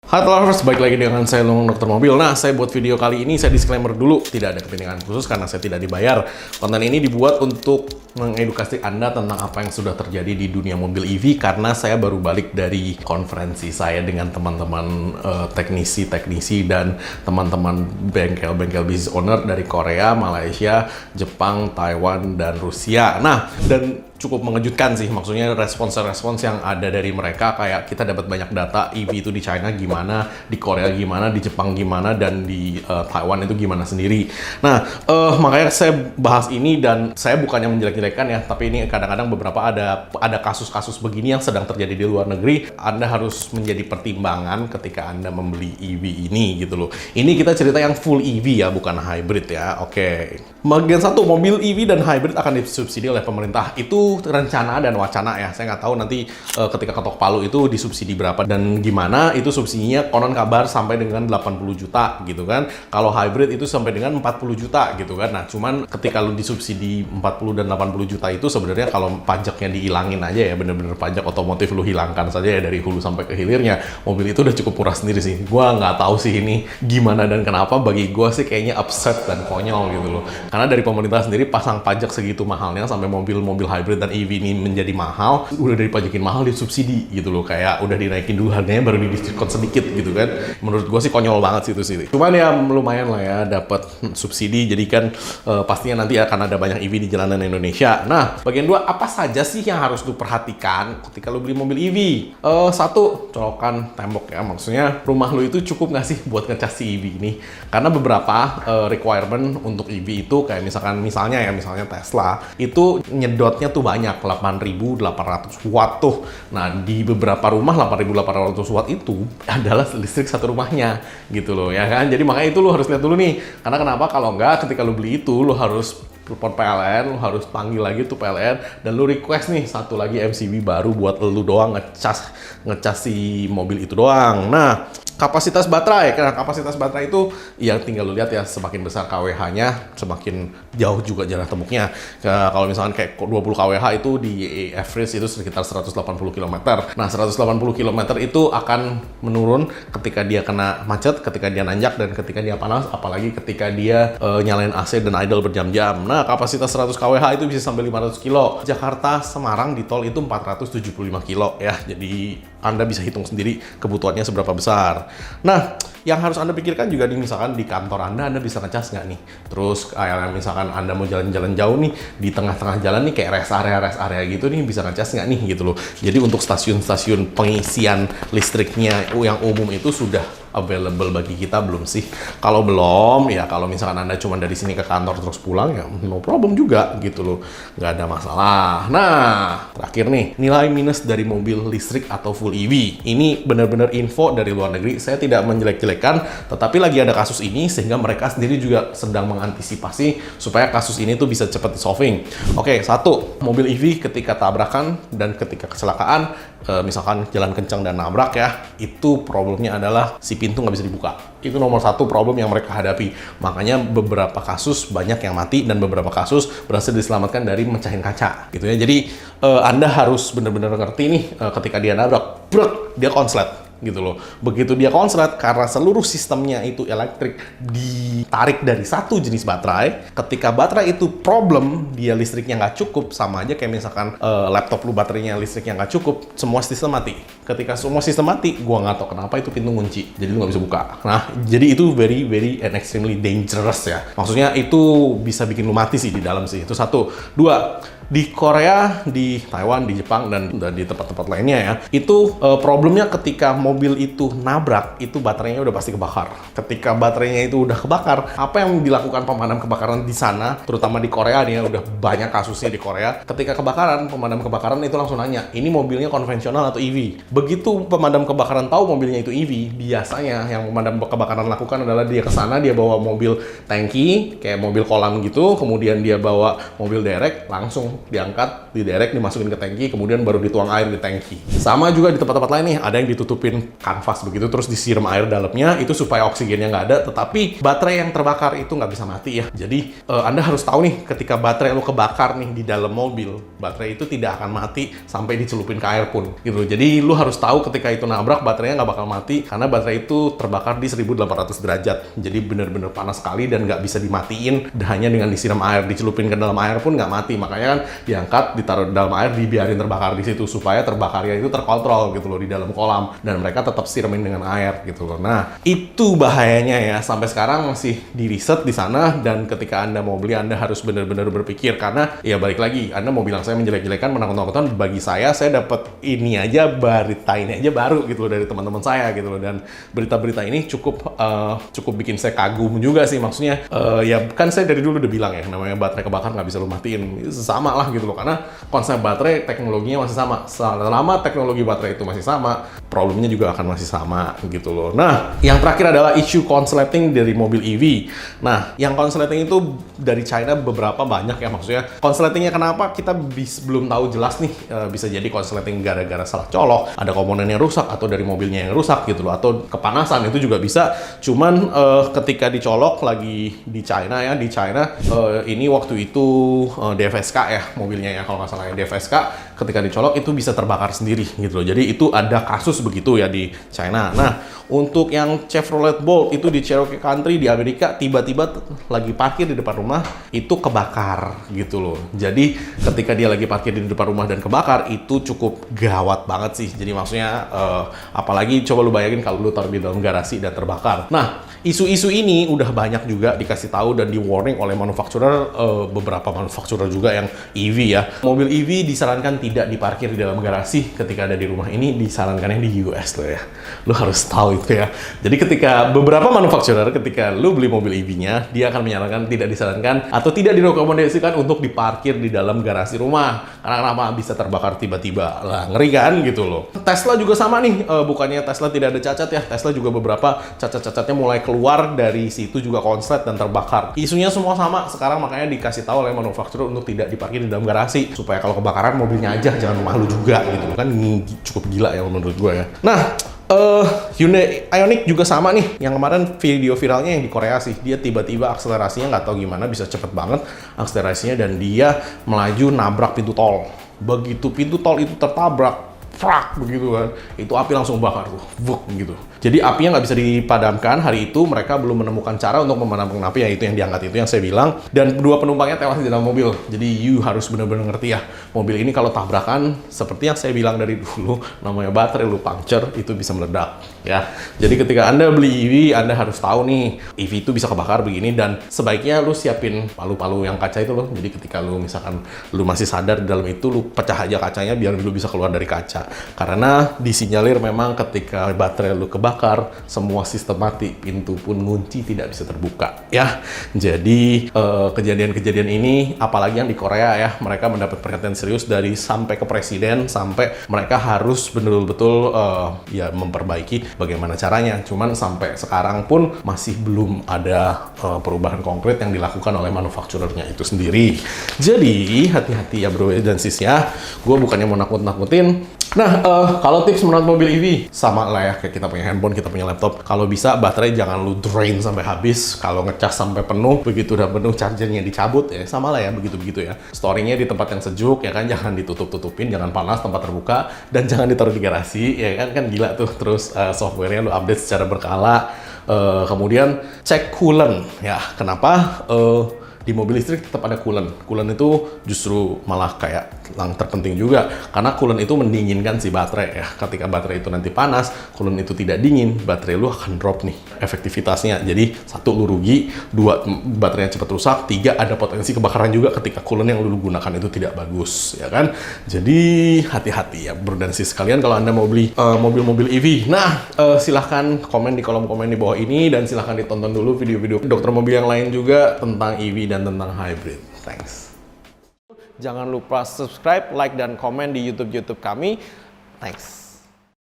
Hai Lovers, balik lagi dengan saya Long Dokter Mobil. Nah, saya buat video kali ini, saya disclaimer dulu, tidak ada kepentingan khusus karena saya tidak dibayar. Konten ini dibuat untuk mengedukasi Anda tentang apa yang sudah terjadi di dunia mobil EV karena saya baru balik dari konferensi saya dengan teman-teman teknisi dan teman-teman bengkel-bengkel business owner dari Korea, Malaysia, Jepang, Taiwan, dan Rusia. Nah, dan cukup mengejutkan sih, maksudnya respons yang ada dari mereka, kayak kita dapat banyak data EV itu di China gimana, di Korea gimana, di Jepang gimana, dan di Taiwan itu gimana sendiri. Nah, makanya saya bahas ini, dan saya bukannya menjelek-jelekan ya, tapi ini kadang-kadang beberapa ada kasus-kasus begini yang sedang terjadi di luar negeri. Anda harus menjadi pertimbangan ketika Anda membeli EV ini gitu loh. Ini kita cerita yang full EV ya, bukan hybrid ya. Oke. Bagian satu, mobil EV dan hybrid akan disubsidi oleh pemerintah. Itu rencana dan wacana ya. Saya nggak tahu nanti ketika ketok palu itu disubsidi berapa dan gimana. Itu subsidinya konon kabar sampai dengan 80 juta gitu kan. Kalau hybrid itu sampai dengan 40 juta gitu kan. Nah, cuman ketika lu disubsidi 40 dan 80 juta itu sebenarnya kalau pajaknya dihilangin aja ya, bener-bener pajak otomotif lu hilangkan saja ya dari hulu sampai ke hilirnya, mobil itu udah cukup murah sendiri sih. Gua nggak tahu sih ini gimana dan kenapa. Bagi gua sih kayaknya upset dan konyol gitu loh. Karena dari pemerintah sendiri pasang pajak segitu mahalnya sampai mobil-mobil hybrid dan EV ini menjadi mahal, udah dipajakin mahal disubsidi gitu loh, kayak udah dinaikin dulu harganya baru didiskon sedikit gitu kan. Menurut gue sih konyol banget sih itu sih. Cuman ya lumayan lah ya dapat subsidi, jadi kan pastinya nanti akan ada banyak EV di jalanan Indonesia. Nah, bagian dua, apa saja sih yang harus lu perhatikan ketika lu beli mobil EV? Satu, colokan tembok ya, maksudnya rumah lu itu cukup nggak sih buat ngecas si EV ini? Karena beberapa requirement untuk EV itu kayak misalnya Tesla itu nyedotnya tuh banyak, 8.800 watt tuh. Nah, di beberapa rumah 8.800 watt itu adalah listrik satu rumahnya gitu loh ya kan. Jadi makanya itu lu harus lihat dulu nih. Karena kenapa? Kalau enggak, ketika lu beli itu lu harus telepon PLN, lu harus panggil lagi tuh PLN, dan lu request nih satu lagi MCB baru buat lu doang ngecas si mobil itu doang. Nah, kapasitas baterai, karena kapasitas baterai itu yang tinggal lu lihat ya, semakin besar kWh-nya, semakin jauh juga jarak temuknya. Kalau misalkan kayak 20 kWh itu di average itu sekitar 180 km. Nah, 180 km itu akan menurun ketika dia kena macet, ketika dia nanjak, dan ketika dia panas, apalagi ketika dia nyalain AC dan idle berjam-jam. Nah, kapasitas 100 kWh itu bisa sampai 500 kilo. Jakarta Semarang di tol itu 475 kilo ya. Jadi Anda bisa hitung sendiri kebutuhannya seberapa besar. Nah, yang harus Anda pikirkan juga nih, misalkan di kantor Anda bisa ngecas nggak nih? Terus kayak misalkan Anda mau jalan-jalan jauh nih, di tengah-tengah jalan nih kayak rest area gitu nih, bisa ngecas nggak nih gitu loh. Jadi untuk stasiun-stasiun pengisian listriknya yang umum itu sudah available bagi kita belum sih? Kalau belum, ya kalau misalkan Anda cuma dari sini ke kantor terus pulang, ya no problem juga gitu loh. Nggak ada masalah. Nah, terakhir nih, nilai minus dari mobil listrik atau full EV. Ini benar-benar info dari luar negeri. Saya tidak menjelek-jelekan, tetapi lagi ada kasus ini sehingga mereka sendiri juga sedang mengantisipasi supaya kasus ini tuh bisa cepat di-solving. Oke, satu, mobil EV ketika tabrakan dan ketika kecelakaan, misalkan jalan kencang dan nabrak ya, itu problemnya adalah si pintu nggak bisa dibuka. Itu nomor satu problem yang mereka hadapi. Makanya beberapa kasus banyak yang mati dan beberapa kasus berhasil diselamatkan dari mecahin kaca gitu ya. Jadi Anda harus benar-benar ngerti nih, ketika dia nabrak, dia konslet gitu loh. Begitu dia konslet, karena seluruh sistemnya itu elektrik ditarik dari satu jenis baterai, ketika baterai itu problem, dia listriknya nggak cukup, sama aja kayak misalkan laptop lu baterainya listriknya nggak cukup, semua sistem mati. Ketika semua sistem mati, gua nggak tahu kenapa itu pintu kunci, jadi lu nggak bisa buka. Nah, jadi itu very and extremely dangerous ya. Maksudnya itu bisa bikin lu mati sih di dalam sih. Itu satu. Dua, di Korea, di Taiwan, di Jepang, dan di tempat-tempat lainnya ya, itu problemnya ketika mobil itu nabrak, itu baterainya udah pasti kebakar. Ketika baterainya itu udah kebakar, apa yang dilakukan pemadam kebakaran di sana, terutama di Korea nih ya, udah banyak kasusnya di Korea. Ketika kebakaran, pemadam kebakaran itu langsung nanya, ini mobilnya konvensional atau EV? Begitu pemadam kebakaran tahu mobilnya itu EV, biasanya yang pemadam kebakaran lakukan adalah dia ke sana, dia bawa mobil tangki, kayak mobil kolam gitu, kemudian dia bawa mobil derek, langsung langsung diangkat, diderek, dimasukin ke tangki, kemudian baru dituang air di tangki. Sama juga di tempat-tempat lain nih, ada yang ditutupin kanvas begitu, terus disiram air dalamnya, itu supaya oksigennya nggak ada, tetapi baterai yang terbakar itu nggak bisa mati ya. Jadi Anda harus tahu nih, ketika baterai lu kebakar nih di dalam mobil, baterai itu tidak akan mati sampai dicelupin ke air pun gitu. Jadi lu harus tahu ketika itu nabrak, baterainya nggak bakal mati karena baterai itu terbakar di 1800 derajat. Jadi bener-bener panas sekali dan nggak bisa dimatiin hanya dengan disiram air, dicelupin ke dalam air pun nggak mati. Makanya kan diangkat, ditaruh di dalam air, dibiarin terbakar di situ supaya terbakarnya itu terkontrol gitu loh di dalam kolam, dan mereka tetap siramin dengan air gitu loh. Nah, itu bahayanya ya, sampai sekarang masih di riset di sana, dan ketika Anda mau beli, Anda harus benar-benar berpikir, karena ya balik lagi, Anda mau bilang saya menjelek-jelekan, menakut-nakutan, bagi saya dapat ini aja, berita ini aja baru gitu loh dari teman-teman saya gitu loh, dan berita-berita ini cukup bikin saya kagum juga sih. Maksudnya ya kan saya dari dulu udah bilang ya, namanya baterai kebakar nggak bisa lu matiin, sama lah gitu loh, karena konsep baterai teknologinya masih sama. Selama teknologi baterai itu masih sama, problemnya juga akan masih sama gitu loh. Nah, yang terakhir adalah isu konsleting dari mobil EV. Nah, yang konsleting itu dari China beberapa banyak ya, maksudnya konsletingnya kenapa kita belum tahu jelas nih. Bisa jadi konsleting gara-gara salah colok, ada komponen yang rusak, atau dari mobilnya yang rusak gitu loh, atau kepanasan, itu juga bisa. Cuman ketika dicolok lagi di China ya, ini waktu itu DFSK ya mobilnya ya, kalau nggak salah ya, DFSK ketika dicolok itu bisa terbakar sendiri gitu loh. Jadi itu ada kasus begitu ya di China. Nah, untuk yang Chevrolet Bolt itu di Cherokee Country di Amerika, tiba-tiba lagi parkir di depan rumah itu kebakar gitu loh. Jadi ketika dia lagi parkir di depan rumah dan kebakar, itu cukup gawat banget sih. Jadi maksudnya apalagi coba lu bayangin kalau lu taruh di dalam garasi dan terbakar. Nah, isu-isu ini udah banyak juga dikasih tahu dan di warning oleh manufakturer, beberapa manufakturer juga yang EV ya. Mobil EV disarankan tidak diparkir di dalam garasi ketika ada di rumah. Ini disarankannya di US loh ya. Lu harus tahu itu ya. Jadi ketika beberapa manufakturer, ketika lu beli mobil EV-nya, dia akan menyarankan tidak disarankan atau tidak direkomendasikan untuk diparkir di dalam garasi rumah. Karena kenapa? Bisa terbakar tiba-tiba. Lah, ngeri kan gitu loh. Tesla juga sama nih. Bukannya Tesla tidak ada cacat ya. Tesla juga beberapa cacat-cacatnya mulai keluar dari situ juga konslet dan terbakar. Isunya semua sama sekarang, makanya dikasih tahu oleh manufakturer untuk tidak diparkir di dalam garasi supaya kalau kebakaran mobilnya aja, jangan rumah lu juga gitu kan. Cukup gila ya menurut gue ya. Nah, Hyundai Ioniq juga sama nih. Yang kemarin video viralnya yang di Korea sih, dia tiba-tiba akselerasinya nggak tahu gimana bisa cepet banget akselerasinya, dan dia melaju nabrak pintu tol. Begitu pintu tol itu tertabrak, frak begitu kan, itu api langsung bakar tuh, vuk gitu. Jadi apinya nggak bisa dipadamkan. Hari itu mereka belum menemukan cara untuk memadamkan api, yaitu yang diangkat itu yang saya bilang. Dan kedua penumpangnya tewas di dalam mobil. Jadi you harus benar-benar ngerti ya, mobil ini kalau tabrakan, seperti yang saya bilang dari dulu, namanya baterai lu puncture, itu bisa meledak ya. Jadi ketika Anda beli EV, Anda harus tahu nih, EV itu bisa kebakar begini, dan sebaiknya lu siapin palu-palu yang kaca itu loh. Jadi ketika lu misalkan lu masih sadar di dalam itu, lu pecah aja kacanya biar lu bisa keluar dari kaca. Karena disinyalir memang ketika baterai lu kebakar, semua sistem mati, pintu pun ngunci tidak bisa terbuka ya. Jadi kejadian-kejadian ini, apalagi yang di Korea ya, mereka mendapat perhatian serius dari sampai ke presiden, sampai mereka harus betul-betul ya memperbaiki bagaimana caranya. Cuman sampai sekarang pun masih belum ada perubahan konkret yang dilakukan oleh manufakturernya itu sendiri. Jadi hati-hati ya bro dan sis ya. Gue bukannya mau nakut-nakutin. Nah, kalau tips merawat mobil EV, sama lah ya kayak kita punya handphone, kita punya laptop. Kalau bisa baterai jangan lu drain sampai habis. Kalau ngecas sampai penuh, begitu udah penuh chargernya dicabut ya, sama lah ya begitu-begitu ya. Storingnya di tempat yang sejuk ya kan, jangan ditutup-tutupin, jangan panas, tempat terbuka, dan jangan ditaruh di garasi ya kan gila tuh. Terus softwarenya lu update secara berkala. Kemudian cek coolant ya. Kenapa? Di mobil listrik tetap ada coolant. Coolant itu justru malah kayak yang terpenting juga, karena coolant itu mendinginkan si baterai ya. Ketika baterai itu nanti panas, coolant itu tidak dingin, baterai lu akan drop nih efektivitasnya. Jadi satu, lu rugi, dua, baterainya cepat rusak, tiga, ada potensi kebakaran juga ketika coolant yang lu gunakan itu tidak bagus ya kan. Jadi hati-hati ya bro dan sis sekalian kalau Anda mau beli mobil-mobil EV. Nah, silahkan komen di kolom komen di bawah ini, dan silahkan ditonton dulu video-video dokter mobil yang lain juga tentang EV dan tentang hybrid. Thanks. Jangan lupa subscribe, like, dan komen di YouTube kami. Thanks.